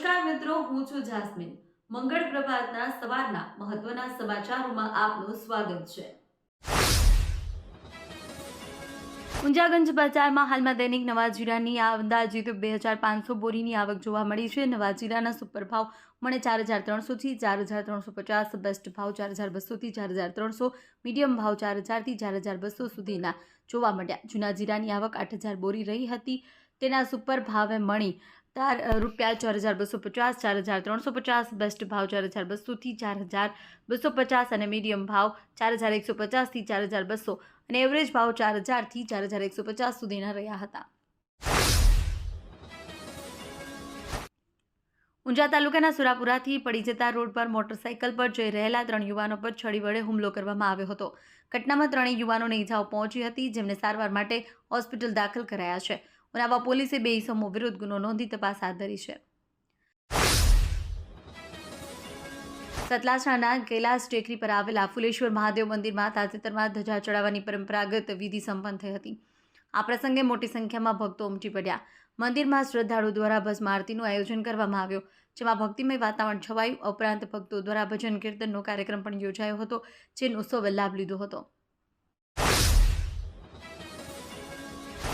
નમસ્કાર મિત્રો, હું છું જાસ્મીન. મંગળ પ્રભાતના સવારના મહત્વના સમાચારોમાં આપનું સ્વાગત છે. ઊંઝાગંજ બજારમાં હાલમાં દૈનિક નવા જીરાની અંદાજિત 2500 બોરીની આવક જોવા મળી છે. નવા જીરાના સુપર ભાવ મણે 4300 થી 4350, બેસ્ટ ભાવ 4200 થી 4300, મીડિયમ ભાવ 4000 થી 4200 સુધીના જોવા મળ્યા. જૂના જીરાની આવક 8000 બોરી રહી હતી. તેના સુપર ભાવે મણી રૂપિયા 4250, 4350, બેસ્ટ ભાવ 4200 થી 4250 અને મીડિયમ ભાવ 4150 થી 4200 અને એવરેજ ભાવ 4000 થી 4150 સુધીના રહ્યા હતા. ઊંઝા તાલુકાના સુરાપુરાથી પડી જતા રોડ પર મોટરસાઇકલ પર જઈ રહેલા 3 યુવાનો પર છડી વડે હુમલો કરવામાં આવ્યો હતો. ઘટનામાં 3 યુવાનોને ઈજાઓ પહોંચી હતી, જેમને સારવાર માટે હોસ્પિટલ દાખલ કરાયા છે. ઉનાવા પોલીસે 2 ઇસમો વિરુદ્ધ ગુનો નોંધી તપાસ હાથ ધરી છે. સતલાસણાના કૈલાસ ટેકરી પર આવેલા ફુલેશ્વર મહાદેવ મંદિરમાં તાજેતરમાં ધજા ચડાવવાની પરંપરાગત વિધિ સંપન્ન થઈ હતી. આ પ્રસંગે મોટી સંખ્યામાં ભક્તો ઉમટી પડ્યા. મંદિરમાં શ્રદ્ધાળુ દ્વારા ભસ્મ આરતીનું આયોજન કરવામાં આવ્યું, જેમાં ભક્તિમય વાતાવરણ છવાયું. ઉપરાંત ભક્તો દ્વારા ભજન કીર્તનનો કાર્યક્રમ પણ યોજાયો હતો, જેનો સૌએ લાભ લીધો હતો.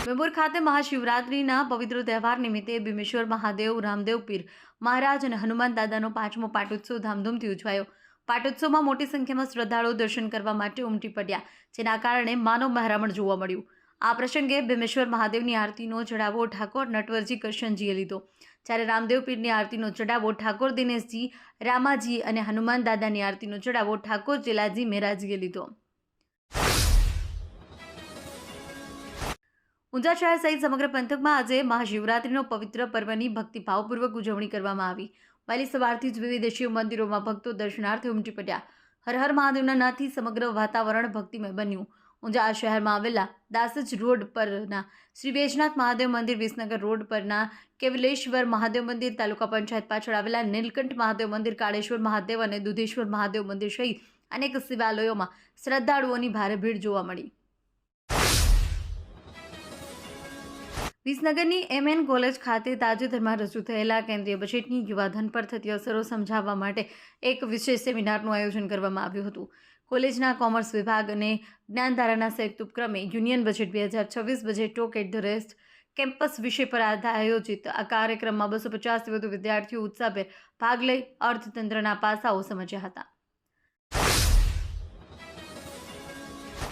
વેંબુર ખાતે મહાશિવરાત્રિના પવિત્ર તહેવાર નિમિત્તે ભીમેશ્વર મહાદેવ, રામદેવ પીર મહારાજ અને હનુમાન દાદાનો 5મો પાટોત્સવ ધામધૂમથી ઉજવાયો. પાટોત્સવમાં મોટી સંખ્યામાં શ્રદ્ધાળુઓ દર્શન કરવા માટે ઉમટી પડ્યા, જેના કારણે માનવ મહેરામણ જોવા મળ્યું. આ પ્રસંગે ભીમેશ્વર મહાદેવની આરતીનો ચડાવો ઠાકોર નટવરજી કરશનજીએ લીધો, જ્યારે રામદેવ પીરની આરતીનો ચડાવો ઠાકોર દિનેશજી રામાજી અને હનુમાન દાદાની આરતીનો ચડાવો ઠાકોર ચેલાજી મેરાજીએ લીધો. ઊંઝા શહેર સહિત સમગ્ર પંથકમાં આજે મહાશિવરાત્રિનો પવિત્ર પર્વની ભક્તિભાવપૂર્વક ઉજવણી કરવામાં આવી. વહેલી સવારથી જ વિવિધ શિવ મંદિરોમાં ભક્તો દર્શનાર્થે ઉમટી પડ્યા. હર હર મહાદેવના નાદથી સમગ્ર વાતાવરણ ભક્તિમય બન્યું. ઊંઝા શહેરમાં આવેલા દાસજ રોડ પરના શ્રી વૈજનાથ મહાદેવ મંદિર, વિસનગર રોડ પરના કેવલેશ્વર મહાદેવ મંદિર, તાલુકા પંચાયત પાછળ આવેલા નીલકંઠ મહાદેવ મંદિર, કાળેશ્વર મહાદેવ અને દુધેશ્વર મહાદેવ મંદિર સહિત અનેક શિવાલયોમાં શ્રદ્ધાળુઓની ભારે ભીડ જોવા મળી. વિસનગરની MN કોલેજ ખાતે તાજેતરમાં રજૂ થયેલા કેન્દ્રીય બજેટની યુવાધન પર થતી અસરો સમજાવવા માટે એક વિશેષ સેમિનારનું આયોજન કરવામાં આવ્યું હતું. કોલેજના કોમર્સ વિભાગ અને જ્ઞાનધારાના સંયુક્ત ઉપક્રમે union budget 2026 budget talk at the rest campus વિષય પર આયોજિત આ કાર્યક્રમમાં 250થી વધુ વિદ્યાર્થીઓ ઉત્સાહભેર ભાગ લઈ અર્થતંત્રના પાસાઓ સમજ્યા હતા.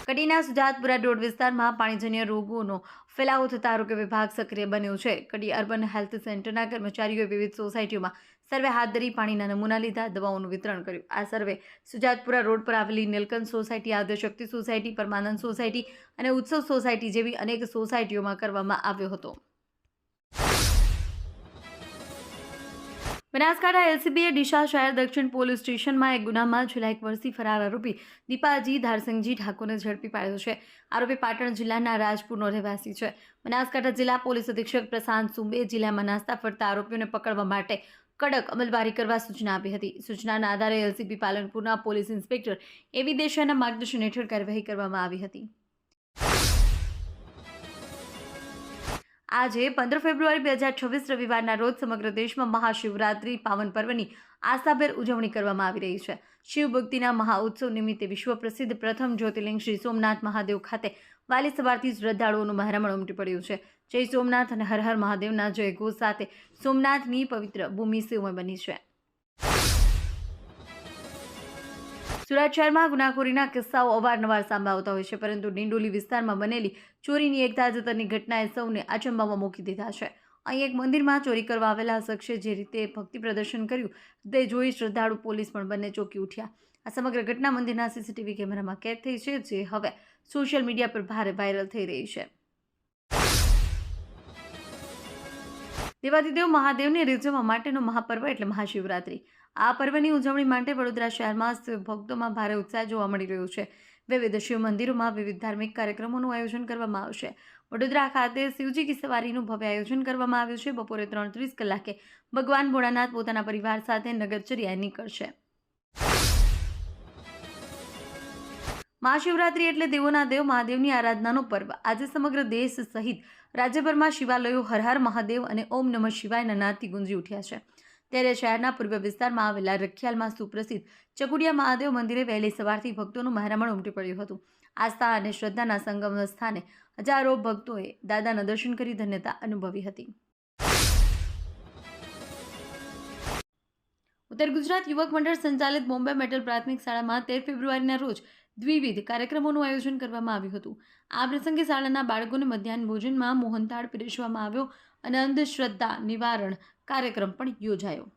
કડીના સુજાતપુરા રોડ વિસ્તારમાં પાણીજન્ય રોગોનો ફેલાવો થતાં આરોગ્ય વિભાગ સક્રિય બન્યો છે. કડી અર્બન હેલ્થ સેન્ટરના કર્મચારીઓએ વિવિધ સોસાયટીઓમાં સર્વે હાથ ધરી પાણીના નમૂના લીધા, દવાઓનું વિતરણ કર્યું. આ સર્વે સુજાતપુરા રોડ પર આવેલી નીલકંઠ સોસાયટી, આદ્યશક્તિ સોસાયટી, પરમાનંદ સોસાયટી અને ઉત્સવ સોસાયટી જેવી અનેક સોસાયટીઓમાં કરવામાં આવ્યો હતો. બનાસકાંઠા LCBએ ડીસા શહેર દક્ષિણ પોલીસ સ્ટેશનમાં એક ગુનામાં છેલ્લા 1 વર્ષથી ફરાર આરોપી દીપાજી ધારસિંગજી ઠાકોરને ઝડપી પાડ્યો છે. આરોપી પાટણ જિલ્લાના રાજપુરનો રહેવાસી છે. બનાસકાંઠા જિલ્લા પોલીસ અધિક્ષક પ્રશાંત સુંબે જિલ્લામાં નાસ્તા ફરતા આરોપીઓને પકડવા માટે કડક અમલવારી કરવા સૂચના આપી હતી. સૂચનાના આધારે LCB પાલનપુરના પોલીસ ઇન્સ્પેક્ટર એવી દેસાઈના માર્ગદર્શન હેઠળ કાર્યવાહી કરવામાં આવી હતી. આજે 15 ફેબ્રુઆરી 2026 રવિવારના રોજ સમગ્ર દેશમાં મહાશિવરાત્રિ પાવન પર્વની આસ્થાભેર ઉજવણી કરવામાં આવી રહી છે. શિવ ભક્તિના મહાઉત્સવ નિમિત્તે વિશ્વ પ્રસિદ્ધ પ્રથમ જ્યોતિર્લિંગ શ્રી સોમનાથ મહાદેવ ખાતે વહેલી સવારથી શ્રદ્ધાળુઓનું મહેરામણ ઉમટી પડ્યું છે. જય સોમનાથ અને હર હર મહાદેવના જયઘોષ સાથે સોમનાથની પવિત્ર ભૂમિ શિવમય બની છે. સુરત શહેરમાં ગુનાખોરીના કિસ્સાઓ અવારનવાર સામે આવતા હોય છે, પરંતુ ડિંડોલી વિસ્તારમાં બનેલી ચોરીની એક તાજેતરની ઘટનાએ સૌને અચંબામાં મૂકી દીધા છે. અહીં એક મંદિરમાં ચોરી કરવા આવેલા શખ્સે જે રીતે ભક્તિ પ્રદર્શન કર્યું તે જોઈ શ્રદ્ધાળુ પોલીસ પણ બંને ચોંકી ઉઠ્યા. આ સમગ્ર ઘટના મંદિરના CCTV કેમેરામાં કેદ થઈ છે, જે હવે સોશિયલ મીડિયા પર ભારે વાયરલ થઈ રહી છે. દેવાધિદેવ મહાદેવને રીઝવવા માટેનો મહાપર્વ એટલે મહાશિવરાત્રિ. આ પર્વની ઉજવણી માટે વડોદરા શહેરમાં શિવ ભક્તોમાં ભારે ઉત્સાહ જોવા મળી રહ્યો છે. વિવિધ શિવ મંદિરોમાં વિવિધ ધાર્મિક કાર્યક્રમોનું આયોજન કરવામાં આવશે. વડોદરા ખાતે શિવજી કી સવારીનું ભવ્ય આયોજન કરવામાં આવ્યું છે. બપોરે 3:30 કલાકે ભગવાન ભોળાનાથ પોતાના પરિવાર સાથે નગરચર્યાએ નીકળશે. મહાશિવરાત્રિ એટલે દેવોના દેવ મહાદેવની આરાધનાનો પર્વ. આજે સમગ્ર દેશ સહિત રાજ્યભરમાં શિવાલયો હર હર મહાદેવ અને ઓમ નમઃ શિવાયના નાદથી ગુંજી ઉઠ્યા છે. ત્યારે શહેરના પૂર્વ વિસ્તારમાં આવેલા રખિયાલમાં સુપ્રસિદ્ધ ચકુડિયા મહાદેવ મંદિરે વહેલી સવારથી ભક્તોનું મહેરામણ ઉમટી પડ્યું હતું. આસ્થા અને શ્રદ્ધાના સંગમ સ્થાને હજારો ભક્તોએ દાદાના દર્શન કરી ધન્યતા અનુભવી હતી. ઉત્તર ગુજરાત યુવક મંડળ સંચાલિત બોમ્બે મેટલ પ્રાથમિક શાળામાં 13 ફેબ્રુઆરીના રોજ દ્વિવિધ કાર્યક્રમોનું આયોજન કરવામાં આવ્યું હતું. આ પ્રસંગે શાળાના બાળકોને મધ્યાહન ભોજનમાં મોહનથાળ પીરસવામાં આવ્યો અને અંધશ્રદ્ધા નિવારણ કાર્યક્રમ પણ યોજાયો.